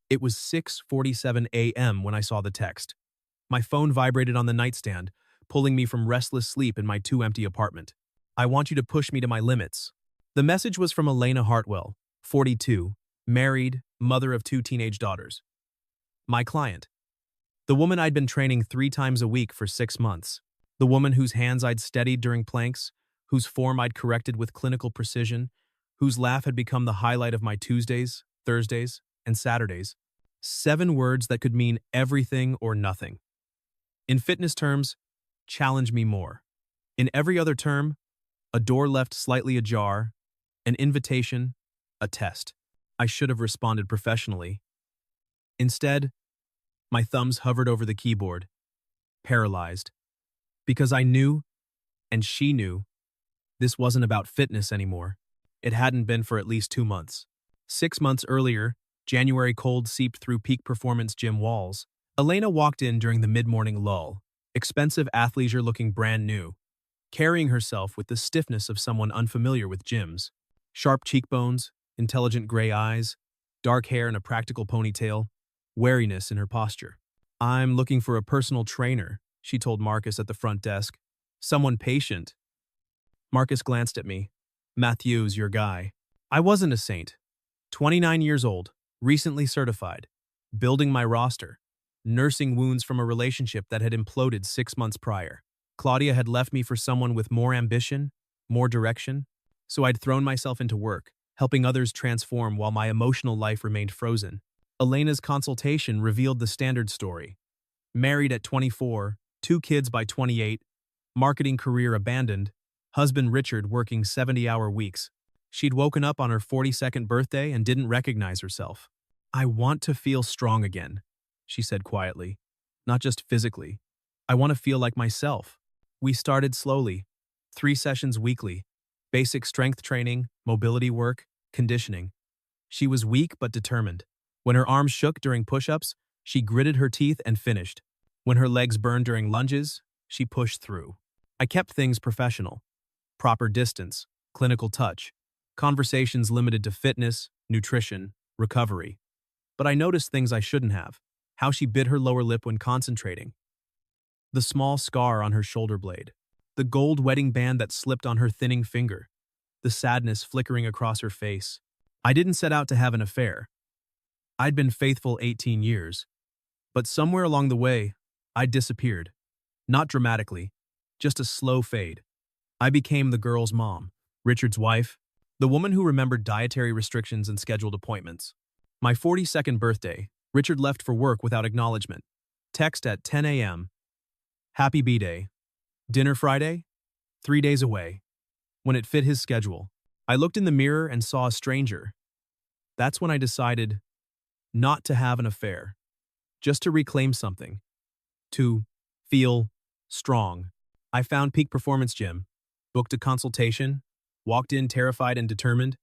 It was 6:47 a.m. when I saw the text. My phone vibrated on the nightstand, pulling me from restless sleep in my too-empty apartment. I want you to push me to my limits. The message was from Elena Hartwell, 42, married, mother of 2 teenage daughters. My client. The woman I'd been training 3 times a week for 6 months. The woman whose hands I'd steadied during planks, whose form I'd corrected with clinical precision, whose laugh had become the highlight of my Tuesdays, Thursdays, and Saturdays. 7 words that could mean everything or nothing. In fitness terms, challenge me more. In every other term, a door left slightly ajar, an invitation, a test. I should have responded professionally. Instead, my thumbs hovered over the keyboard, paralyzed. Because I knew, and she knew, this wasn't about fitness anymore. It hadn't been for at least 2 months. 6 months earlier, January cold seeped through peak performance gym walls. Elena walked in during the mid-morning lull, expensive athleisure looking brand new, carrying herself with the stiffness of someone unfamiliar with gyms. Sharp cheekbones, intelligent gray eyes, dark hair in a practical ponytail, wariness in her posture. "I'm looking for a personal trainer," she told Marcus at the front desk. "Someone patient." Marcus glanced at me. "Matthew's your guy." I wasn't a saint. 29 years old, recently certified, building my roster, nursing wounds from a relationship that had imploded 6 months prior. Claudia had left me for someone with more ambition, more direction, so I'd thrown myself into work, helping others transform while my emotional life remained frozen. Elena's consultation revealed the standard story. Married at 24, 2 kids by 28, marketing career abandoned, husband Richard working 70-hour weeks. She'd woken up on her 42nd birthday and didn't recognize herself. "I want to feel strong again," she said quietly. "Not just physically. I want to feel like myself." We started slowly, 3 sessions weekly, basic strength training, mobility work, conditioning. She was weak but determined. When her arms shook during push-ups, she gritted her teeth and finished. When her legs burned during lunges, she pushed through. I kept things professional. Proper distance, clinical touch, conversations limited to fitness, nutrition, recovery. But I noticed things I shouldn't have. How she bit her lower lip when concentrating. The small scar on her shoulder blade. The gold wedding band that slipped on her thinning finger. The sadness flickering across her face. I didn't set out to have an affair. I'd been faithful 18 years. But somewhere along the way, I disappeared. Not dramatically, just a slow fade. I became the girl's mom, Richard's wife, the woman who remembered dietary restrictions and scheduled appointments. My 42nd birthday, Richard left for work without acknowledgement. Text at 10 a.m. "Happy B-Day. Dinner Friday? 3 days away." When it fit his schedule, I looked in the mirror and saw a stranger. That's when I decided not to have an affair, just to reclaim something, to feel strong. I found Peak Performance Gym, booked a consultation, walked in terrified and determined,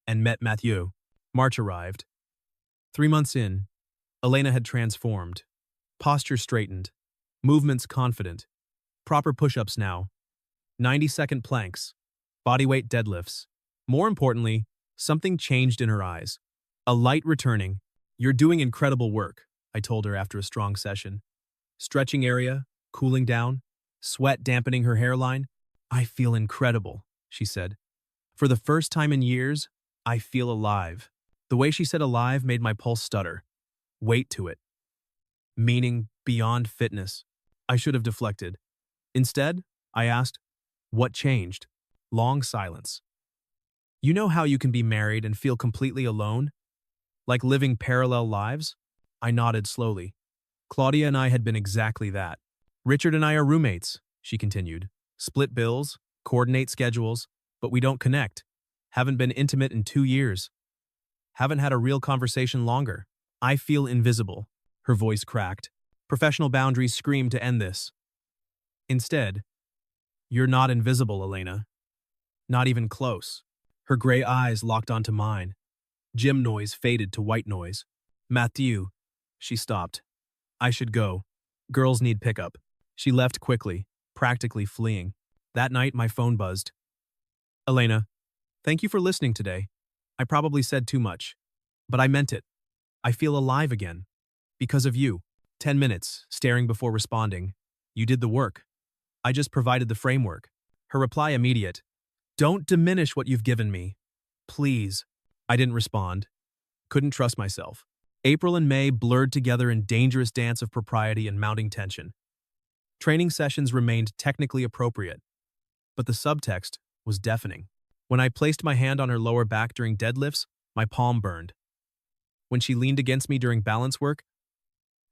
and met Matthew. March arrived. 3 months in, Elena had transformed. Posture straightened, movements confident, proper push-ups now, 90-second planks, bodyweight deadlifts. More importantly, something changed in her eyes. A light returning. "You're doing incredible work," I told her after a strong session. Stretching area, cooling down, sweat dampening her hairline. "I feel incredible," she said. "For the first time in years, I feel alive." The way she said alive made my pulse stutter. Weight to it. Meaning beyond fitness. I should have deflected. Instead, I asked, "What changed?" Long silence. "You know how you can be married and feel completely alone? Like living parallel lives?" I nodded slowly. "Claudia and I had been exactly that. Richard and I are roommates," she continued. "Split bills, coordinate schedules, but we don't connect. Haven't been intimate in 2 years. Haven't had a real conversation longer. I feel invisible." Her voice cracked. Professional boundaries screamed to end this. Instead, "You're not invisible, Elena. Not even close." Her gray eyes locked onto mine. Gym noise faded to white noise. "Matthew." She stopped. "I should go. Girls need pickup." She left quickly, practically fleeing. That night, my phone buzzed. "Elena, thank you for listening today. I probably said too much, but I meant it. I feel alive again. Because of you. 10 minutes, staring before responding. You did the work. I just provided the framework. Her reply immediate. Don't diminish what you've given me. Please. I didn't respond. Couldn't trust myself. April and May blurred together in dangerous dance of propriety and mounting tension. Training sessions remained technically appropriate, but the subtext was deafening. When I placed my hand on her lower back during deadlifts, my palm burned. When she leaned against me during balance work,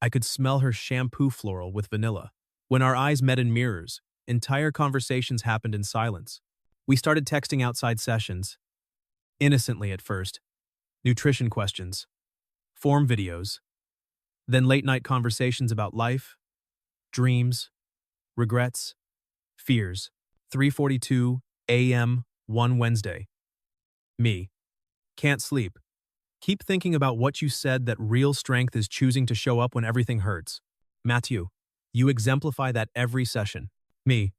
I could smell her shampoo floral with vanilla. When our eyes met in mirrors, entire conversations happened in silence. We started texting outside sessions. Innocently at first. Nutrition questions. Form videos. Then late-night conversations about life, dreams, regrets, fears. 3:42 a.m. one Wednesday. Me. Can't sleep. Keep thinking about what you said that real strength is choosing to show up when everything hurts. Matthew, you exemplify that every session. Me.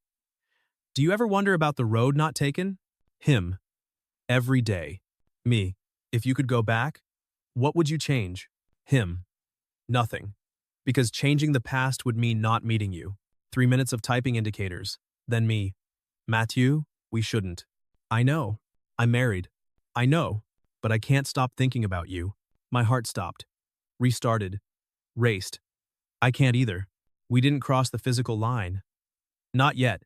Do you ever wonder about the road not taken? Him. Every day. Me. If you could go back, what would you change? Him. Nothing. Because changing the past would mean not meeting you. 3 minutes of typing indicators. Then me. Matthew, we shouldn't. I know. I'm married. I know. But I can't stop thinking about you. My heart stopped. Restarted. Raced. I can't either. We didn't cross the physical line. Not yet.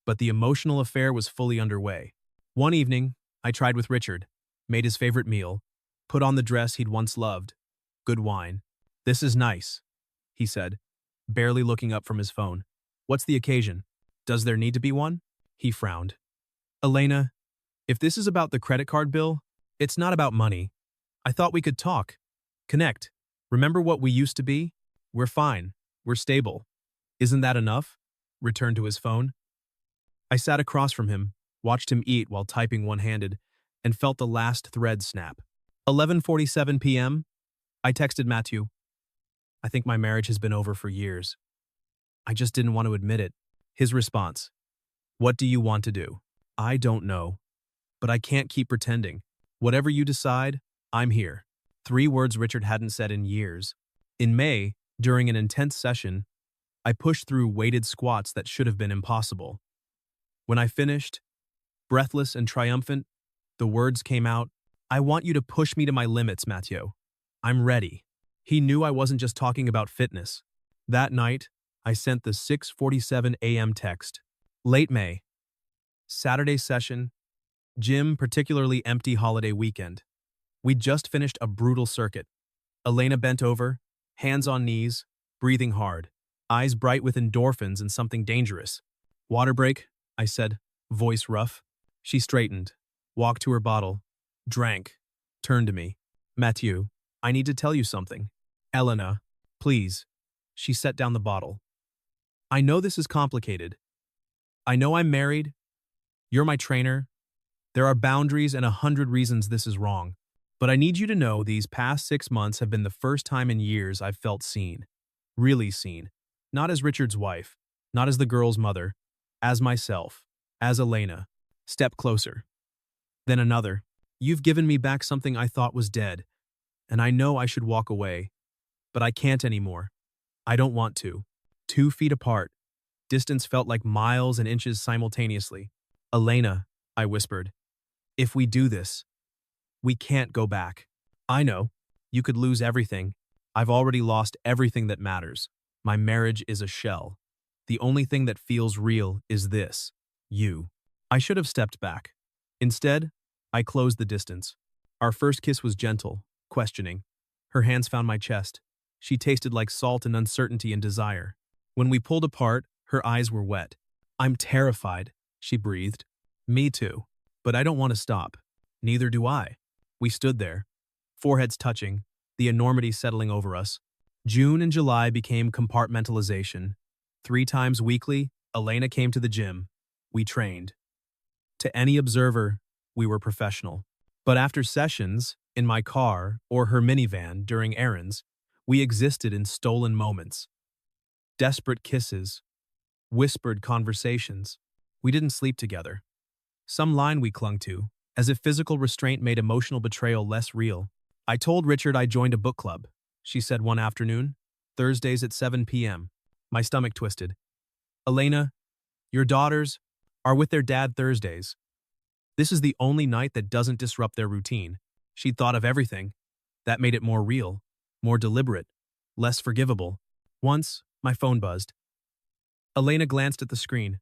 But the emotional affair was fully underway. One evening, I tried with Richard. Made his favorite meal. Put on the dress he'd once loved. Good wine. This is nice, he said, barely looking up from his phone. What's the occasion? Does there need to be one? He frowned. Elena, if this is about the credit card bill, it's not about money. I thought we could talk. Connect. Remember what we used to be? We're fine. We're stable. Isn't that enough? Returned to his phone. I sat across from him, watched him eat while typing one-handed, and felt the last thread snap. 11:47 p.m. I texted Matthew. I think my marriage has been over for years. I just didn't want to admit it. His response. What do you want to do? I don't know. But I can't keep pretending. Whatever you decide, I'm here. 3 words Richard hadn't said in years. In May, during an intense session, I pushed through weighted squats that should have been impossible. When I finished, breathless and triumphant, the words came out, I want you to push me to my limits, Matthew. I'm ready. He knew I wasn't just talking about fitness. That night, I sent the 6:47 a.m. text. Late May. Saturday session. Gym, particularly empty holiday weekend. We'd just finished a brutal circuit. Elena bent over, hands on knees, breathing hard, eyes bright with endorphins and something dangerous. Water break, I said, voice rough. She straightened, walked to her bottle, drank, turned to me. Matthew, I need to tell you something. Elena, please. She set down the bottle. I know this is complicated. I know I'm married. You're my trainer. There are boundaries and 100 reasons this is wrong. But I need you to know these past 6 months have been the first time in years I've felt seen. Really seen. Not as Richard's wife. Not as the girl's mother. As myself. As Elena. Step closer. Then another. You've given me back something I thought was dead. And I know I should walk away. But I can't anymore. I don't want to. 2 feet apart. Distance felt like miles and inches simultaneously. Elena, I whispered. If we do this, we can't go back. I know. You could lose everything. I've already lost everything that matters. My marriage is a shell. The only thing that feels real is this. You. I should have stepped back. Instead, I closed the distance. Our first kiss was gentle, questioning. Her hands found my chest. She tasted like salt and uncertainty and desire. When we pulled apart, her eyes were wet. I'm terrified, she breathed. Me too. But I don't want to stop. Neither do I. We stood there, foreheads touching, the enormity settling over us. June and July became compartmentalization. 3 times weekly, Elena came to the gym. We trained. To any observer, we were professional. But after sessions, in my car or her minivan during errands, we existed in stolen moments. Desperate kisses. Whispered conversations. We didn't sleep together. Some line we clung to, as if physical restraint made emotional betrayal less real. I told Richard I joined a book club. she said one afternoon. Thursdays at 7 p.m. My stomach twisted. Elena, your daughters are with their dad Thursdays. This is the only night that doesn't disrupt their routine. She'd thought of everything. That made it more real, more deliberate, less forgivable. Once, my phone buzzed. Elena glanced at the screen.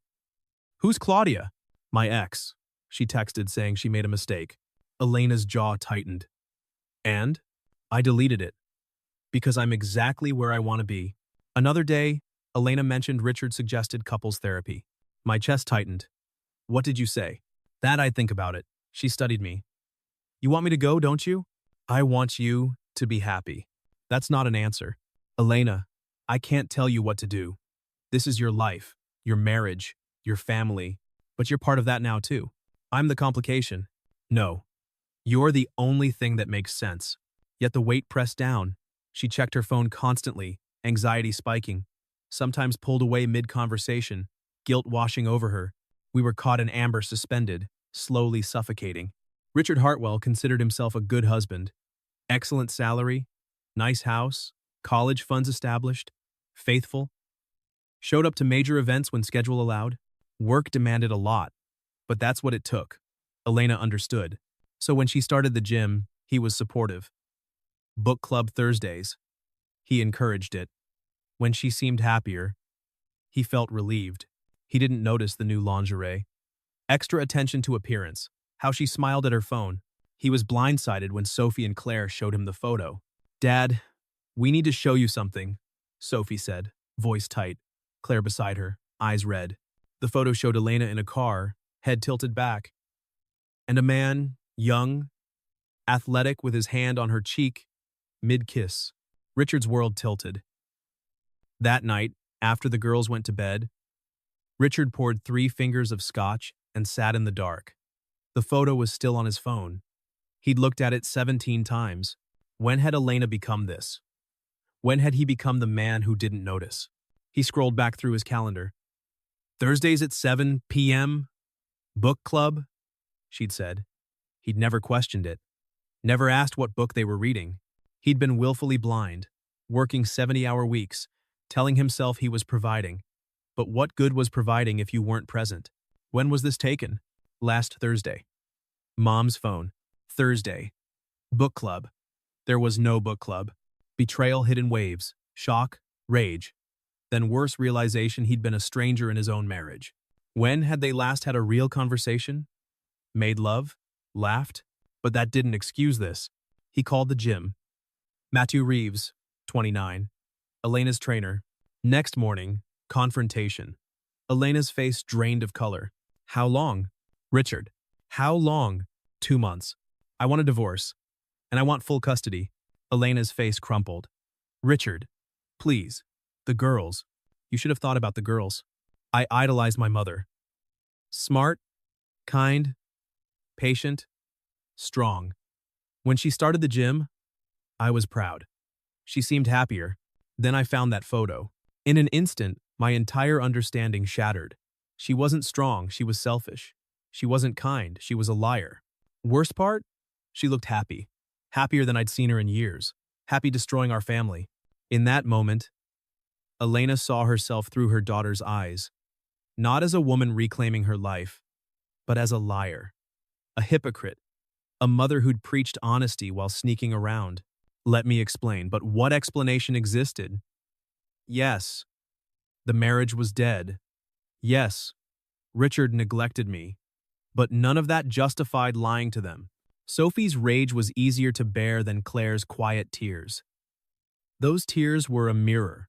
Who's Claudia? My ex, she texted saying she made a mistake. Elena's jaw tightened. And? I deleted it. Because I'm exactly where I want to be. Another day, Elena mentioned Richard suggested couples therapy. My chest tightened. What did you say? That I'd think about it. She studied me. You want me to go, don't you? I want you to be happy. That's not an answer. Elena, I can't tell you what to do. This is your life, your marriage, your family, but you're part of that now too. I'm the complication. No. You're the only thing that makes sense. Yet the weight pressed down. She checked her phone constantly, anxiety spiking. Sometimes pulled away mid-conversation, guilt washing over her. We were caught in amber suspended, slowly suffocating. Richard Hartwell considered himself a good husband. Excellent salary, nice house, college funds established, faithful. Showed up to major events when schedule allowed. Work demanded a lot, but that's what it took. Elena understood. So when she started the gym, he was supportive. Book club Thursdays. He encouraged it. When she seemed happier, he felt relieved. He didn't notice the new lingerie. Extra attention to appearance. How she smiled at her phone. He was blindsided when Sophie and Claire showed him the photo. Dad, we need to show you something, Sophie said, voice tight. Claire beside her, eyes red. The photo showed Elena in a car, head tilted back. And a man, young, athletic with his hand on her cheek, mid-kiss. Richard's world tilted. That night, after the girls went to bed, Richard poured 3 fingers of scotch and sat in the dark. The photo was still on his phone. He'd looked at it 17 times. When had Elena become this? When had he become the man who didn't notice? He scrolled back through his calendar. Thursdays at 7 p.m. Book club, she'd said. He'd never questioned it. Never asked what book they were reading. He'd been willfully blind, working 70-hour weeks, telling himself he was providing. But what good was providing if you weren't present? When was this taken? Last Thursday. Mom's phone. Thursday. Book club. There was no book club. Betrayal hid in waves. Shock. Rage. Then worse realization he'd been a stranger in his own marriage. When had they last had a real conversation? Made love? Laughed? But that didn't excuse this. He called the gym. Matthew Reeves, 29. Elena's trainer. Next morning, confrontation. Elena's face drained of color. How long? Richard. How long? 2 months. I want a divorce. And I want full custody. Elena's face crumpled. Richard. Please. The girls. You should have thought about the girls. I idolized my mother. Smart. Kind. Patient. Strong. When she started the gym, I was proud. She seemed happier. Then I found that photo. In an instant, my entire understanding shattered. She wasn't strong, she was selfish. She wasn't kind, she was a liar. Worst part? She looked happy. Happier than I'd seen her in years. Happy destroying our family. In that moment, Elena saw herself through her daughter's eyes. Not as a woman reclaiming her life, but as a liar. A hypocrite. A mother who'd preached honesty while sneaking around. Let me explain, but what explanation existed? Yes, the marriage was dead. Yes, Richard neglected me. But none of that justified lying to them. Sophie's rage was easier to bear than Claire's quiet tears. Those tears were a mirror,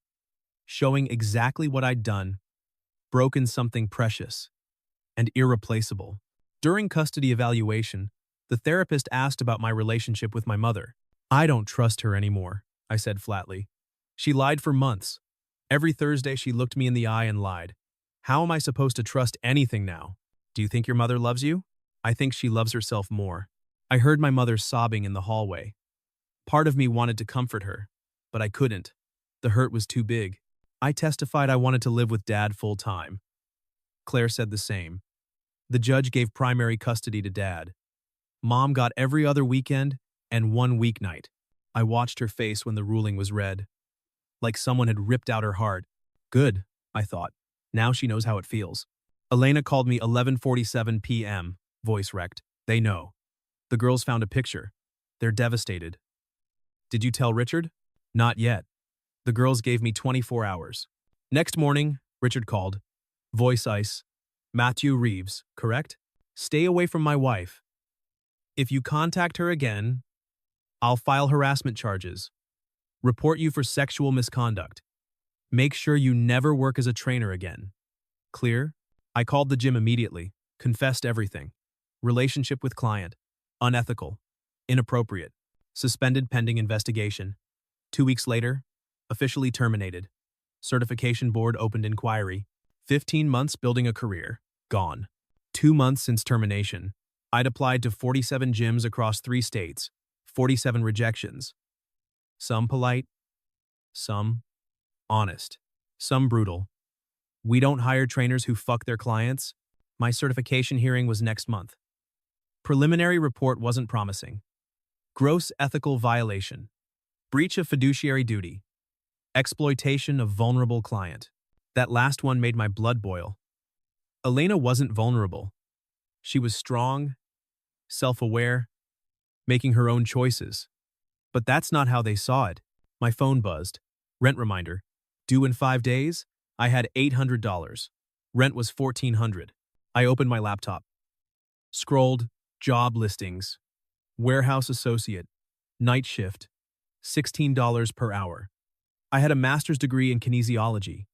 showing exactly what I'd done, broken something precious and irreplaceable. During custody evaluation, the therapist asked about my relationship with my mother. I don't trust her anymore, I said flatly. She lied for months. Every Thursday she looked me in the eye and lied. How am I supposed to trust anything now? Do you think your mother loves you? I think she loves herself more. I heard my mother sobbing in the hallway. Part of me wanted to comfort her, but I couldn't. The hurt was too big. I testified I wanted to live with Dad full time. Claire said the same. The judge gave primary custody to Dad. Mom got every other weekend and 1 weeknight. I watched her face when the ruling was read, like someone had ripped out her heart. Good, I thought. Now she knows how it feels. Elena called me 11:47 p.m., voice wrecked. They know. The girls found a picture. They're devastated. Did you tell Richard? Not yet. The girls gave me 24 hours. Next morning, Richard called. Voice ice. Matthew Reeves, correct? Stay away from my wife. If you contact her again, I'll file harassment charges. Report you for sexual misconduct. Make sure you never work as a trainer again. Clear? I called the gym immediately, confessed everything. Relationship with client. Unethical. Inappropriate. Suspended pending investigation. 2 weeks later, officially terminated. Certification board opened inquiry. 15 months building a career. Gone. 2 months since termination. I'd applied to 47 gyms across 3 states. 47 rejections. Some polite. Some honest. Some brutal. We don't hire trainers who fuck their clients. My certification hearing was next month. Preliminary report wasn't promising. Gross ethical violation. Breach of fiduciary duty. Exploitation of vulnerable client. That last one made my blood boil. Elena wasn't vulnerable. She was strong, self-aware, making her own choices. But that's not how they saw it. My phone buzzed. Rent reminder. Due in 5 days? I had $800. Rent was $1,400. I opened my laptop. Scrolled. Job listings. Warehouse associate. Night shift. $16 per hour. I had a master's degree in kinesiology.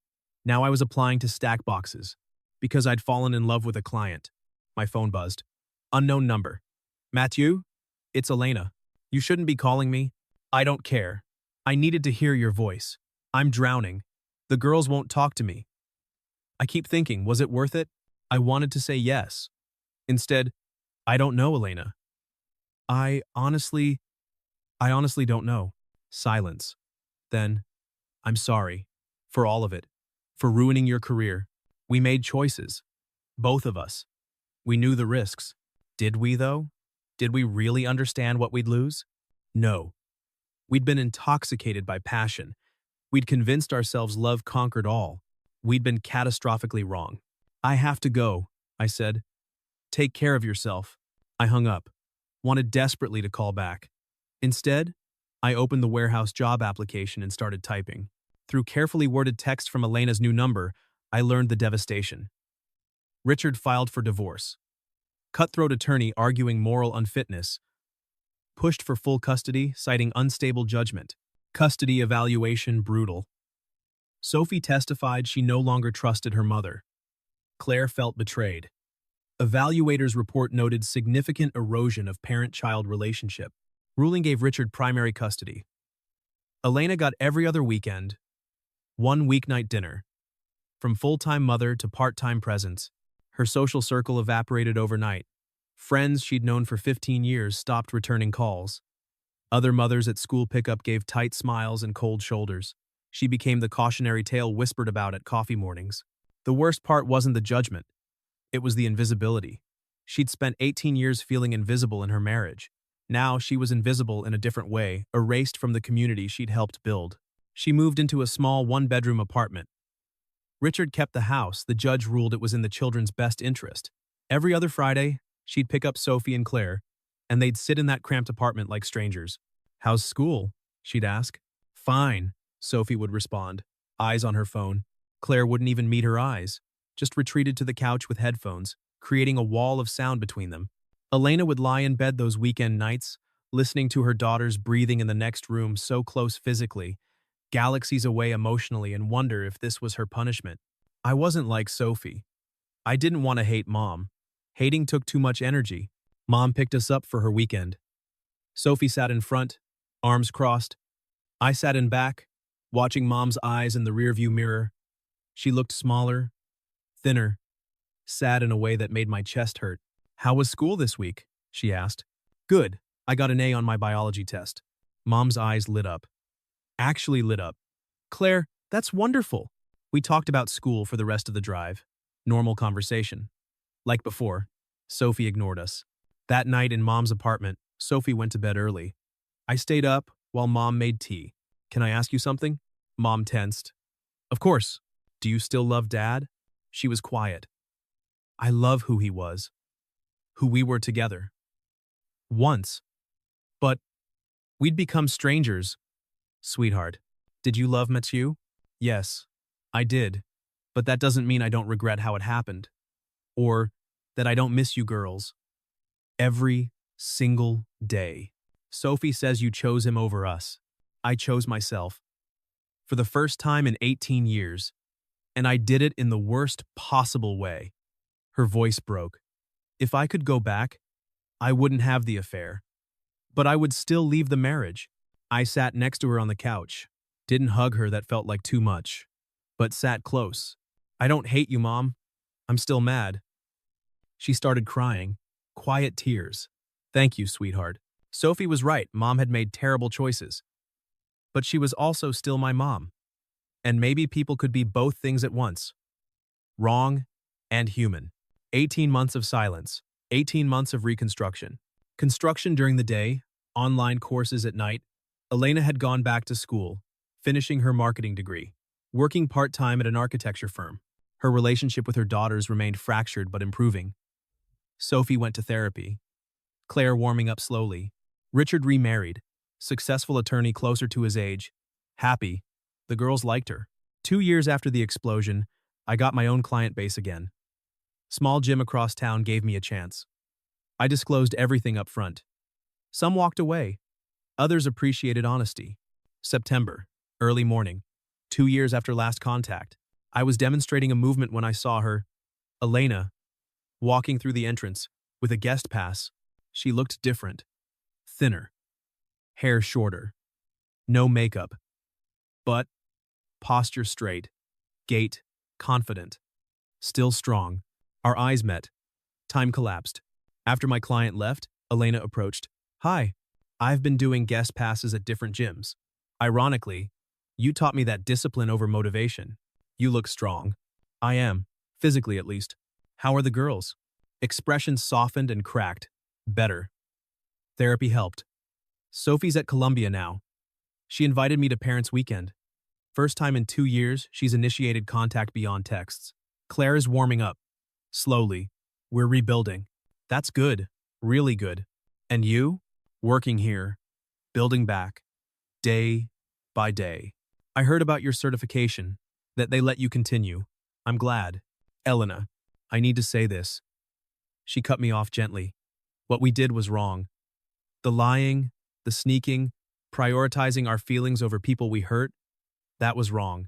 Now I was applying to stack boxes. Because I'd fallen in love with a client. My phone buzzed. Unknown number. Matthew? It's Elena. You shouldn't be calling me. I don't care. I needed to hear your voice. I'm drowning. The girls won't talk to me. I keep thinking, was it worth it? I wanted to say yes. Instead, I don't know, Elena. I honestly don't know. Silence. Then, I'm sorry. For all of it. For ruining your career. We made choices. Both of us. We knew the risks. Did we, though? Did we really understand what we'd lose? No. We'd been intoxicated by passion. We'd convinced ourselves love conquered all. We'd been catastrophically wrong. I have to go, I said. Take care of yourself. I hung up. Wanted desperately to call back. Instead, I opened the warehouse job application and started typing. Through carefully worded text from Elena's new number, I learned the devastation. Richard filed for divorce. Cutthroat attorney arguing moral unfitness. Pushed for full custody, citing unstable judgment. Custody evaluation brutal. Sophie testified she no longer trusted her mother. Claire felt betrayed. Evaluators' report noted significant erosion of parent-child relationship. Ruling gave Richard primary custody. Elena got every other weekend, 1 weeknight dinner. From full-time mother to part-time presence, her social circle evaporated overnight. Friends she'd known for 15 years stopped returning calls. Other mothers at school pickup gave tight smiles and cold shoulders. She became the cautionary tale whispered about at coffee mornings. The worst part wasn't the judgment. It was the invisibility. She'd spent 18 years feeling invisible in her marriage. Now she was invisible in a different way, erased from the community she'd helped build. She moved into a small one-bedroom apartment. Richard kept the house. The judge ruled it was in the children's best interest. Every other Friday, she'd pick up Sophie and Claire, and they'd sit in that cramped apartment like strangers. How's school? She'd ask. Fine, Sophie would respond, eyes on her phone. Claire wouldn't even meet her eyes, just retreated to the couch with headphones, creating a wall of sound between them. Elena would lie in bed those weekend nights, listening to her daughters breathing in the next room so close physically, galaxies away emotionally, and wonder if this was her punishment. I wasn't like Sophie. I didn't want to hate Mom. Hating took too much energy. Mom picked us up for her weekend. Sophie sat in front, arms crossed. I sat in back, watching Mom's eyes in the rearview mirror. She looked smaller, thinner, sad in a way that made my chest hurt. How was school this week? She asked. Good. I got an A on my biology test. Mom's eyes lit up. Actually lit up. Claire, that's wonderful. We talked about school for the rest of the drive. Normal conversation. Like before, Sophie ignored us. That night in Mom's apartment, Sophie went to bed early. I stayed up, while Mom made tea. Can I ask you something? Mom tensed. Of course. Do you still love Dad? She was quiet. I love who he was. Who we were together. Once. But we'd become strangers. Sweetheart, did you love Mathieu? Yes, I did. But that doesn't mean I don't regret how it happened. Or that I don't miss you girls. Every single day. Sophie says you chose him over us. I chose myself. For the first time in 18 years. And I did it in the worst possible way. Her voice broke. If I could go back, I wouldn't have the affair. But I would still leave the marriage. I sat next to her on the couch. Didn't hug her, that felt like too much. But sat close. I don't hate you, Mom. I'm still mad. She started crying. Quiet tears. Thank you, sweetheart. Sophie was right. Mom had made terrible choices. But she was also still my mom. And maybe people could be both things at once. Wrong and human. 18 months of silence. 18 months of reconstruction. Construction during the day, online courses at night. Elena had gone back to school, finishing her marketing degree, working part-time at an architecture firm. Her relationship with her daughters remained fractured but improving. Sophie went to therapy. Claire warming up slowly. Richard remarried, successful attorney closer to his age. Happy. The girls liked her. 2 years after the explosion, I got my own client base again. Small gym across town gave me a chance. I disclosed everything up front. Some walked away. Others appreciated honesty. September, early morning. 2 years after last contact. I was demonstrating a movement when I saw her, Elena, walking through the entrance with a guest pass. She looked different. Thinner. Hair shorter. No makeup. But posture straight. Gait confident. Still strong. Our eyes met. Time collapsed. After my client left, Elena approached. Hi. I've been doing guest passes at different gyms. Ironically, you taught me that discipline over motivation. You look strong. I am, physically at least. How are the girls? Expressions softened and cracked. Better. Therapy helped. Sophie's at Columbia now. She invited me to Parents' Weekend. First time in 2 years, she's initiated contact beyond texts. Claire is warming up. Slowly. We're rebuilding. That's good. Really good. And you? Working here. Building back. Day by day. I heard about your certification. That they let you continue. I'm glad. Elena, I need to say this. She cut me off gently. What we did was wrong. The lying, the sneaking, prioritizing our feelings over people we hurt, that was wrong.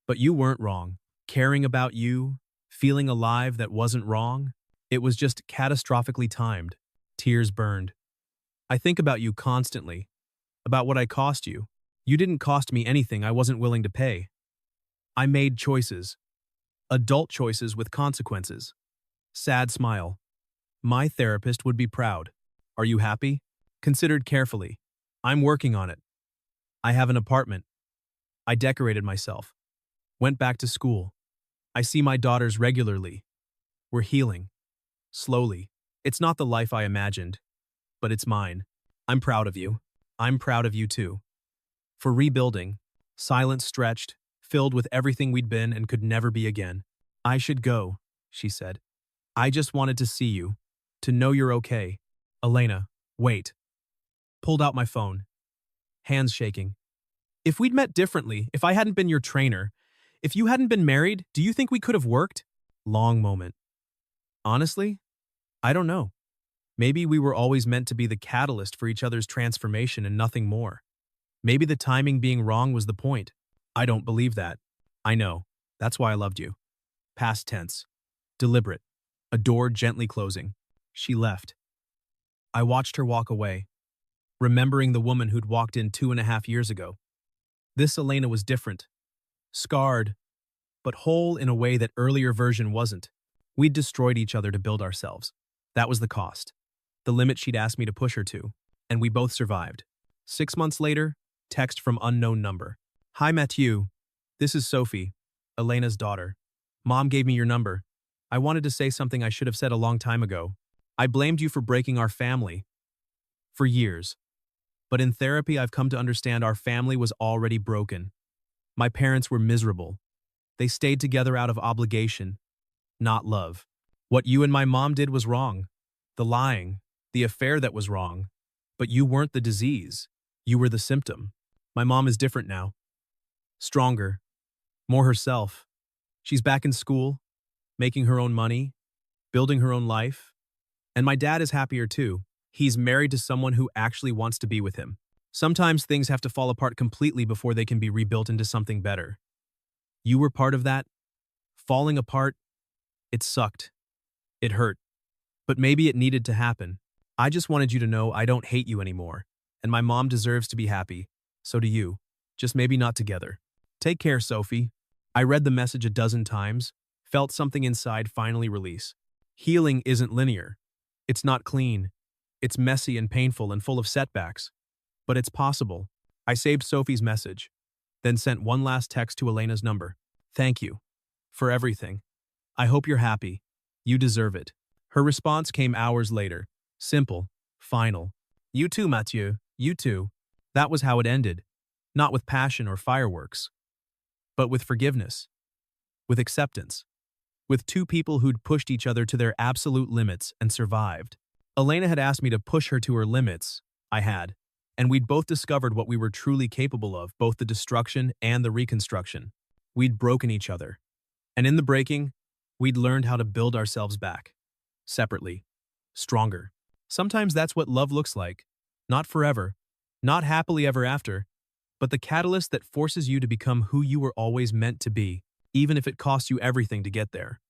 But you weren't wrong. Caring about you, feeling alive, that wasn't wrong. It was just catastrophically timed. Tears burned. I think about you constantly. About what I cost you. You didn't cost me anything I wasn't willing to pay. I made choices. Adult choices with consequences. Sad smile. My therapist would be proud. Are you happy? Considered carefully. I'm working on it. I have an apartment. I decorated myself. Went back to school. I see my daughters regularly. We're healing. Slowly. It's not the life I imagined, but it's mine. I'm proud of you. I'm proud of you too. For rebuilding, silence stretched, filled with everything we'd been and could never be again. I should go, she said. I just wanted to see you, to know you're okay. Elena, wait. Pulled out my phone. Hands shaking. If we'd met differently, if I hadn't been your trainer, if you hadn't been married, do you think we could have worked? Long moment. Honestly, I don't know. Maybe we were always meant to be the catalyst for each other's transformation and nothing more. Maybe the timing being wrong was the point. I don't believe that. I know. That's why I loved you. Past tense. Deliberate. A door gently closing. She left. I watched her walk away, remembering the woman who'd walked in 2.5 years ago. This Elena was different. Scarred, but whole in a way that earlier version wasn't. We'd destroyed each other to build ourselves. That was the cost. The limit she'd asked me to push her to. And we both survived. 6 months later, text from unknown number. Hi, Mathieu. This is Sophie, Elena's daughter. Mom gave me your number. I wanted to say something I should have said a long time ago. I blamed you for breaking our family. For years. But in therapy, I've come to understand our family was already broken. My parents were miserable. They stayed together out of obligation, not love. What you and my mom did was wrong. The lying, the affair that was wrong. But you weren't the disease. You were the symptom. My mom is different now. Stronger. More herself. She's back in school, making her own money, building her own life. And my dad is happier too. He's married to someone who actually wants to be with him. Sometimes things have to fall apart completely before they can be rebuilt into something better. You were part of that. Falling apart, it sucked. It hurt. But maybe it needed to happen. I just wanted you to know I don't hate you anymore. And my mom deserves to be happy. So do you. Just maybe not together. Take care, Sophie. I read the message a dozen times, felt something inside finally release. Healing isn't linear. It's not clean. It's messy and painful and full of setbacks. But it's possible. I saved Sophie's message, then sent one last text to Elena's number. Thank you. For everything. I hope you're happy. You deserve it. Her response came hours later. Simple. Final. You too, Mathieu. You too. That was how it ended. Not with passion or fireworks. But with forgiveness. With acceptance. With two people who'd pushed each other to their absolute limits and survived. Elena had asked me to push her to her limits. I had. And we'd both discovered what we were truly capable of, both the destruction and the reconstruction. We'd broken each other. And in the breaking, we'd learned how to build ourselves back. Separately. Stronger. Sometimes that's what love looks like. Not forever. Not happily ever after. But the catalyst that forces you to become who you were always meant to be, even if it costs you everything to get there.